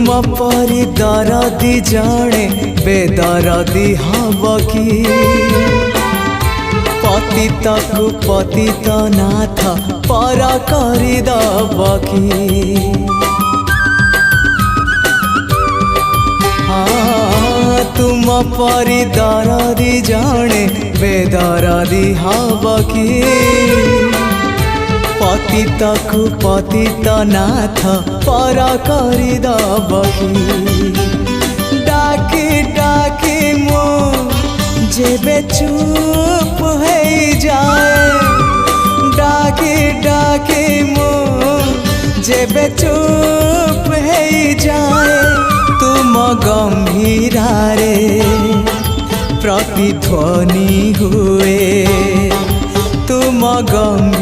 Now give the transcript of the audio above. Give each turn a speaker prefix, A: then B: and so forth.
A: परी दरदी जणे बेदरदी हब कि पतित को पतित नाथ पर करदब कि हाँ तुम परी दरदी जणे बेदरदी हब कि पतित को पतित नाथ पर करदब कि डाकी डाकी मो जेबे चुप हो जाए डाकी डाकी मो जेबे चुप हो जाए तुम गंभीरारे प्रतिध्वनि हुए तुम गंभीर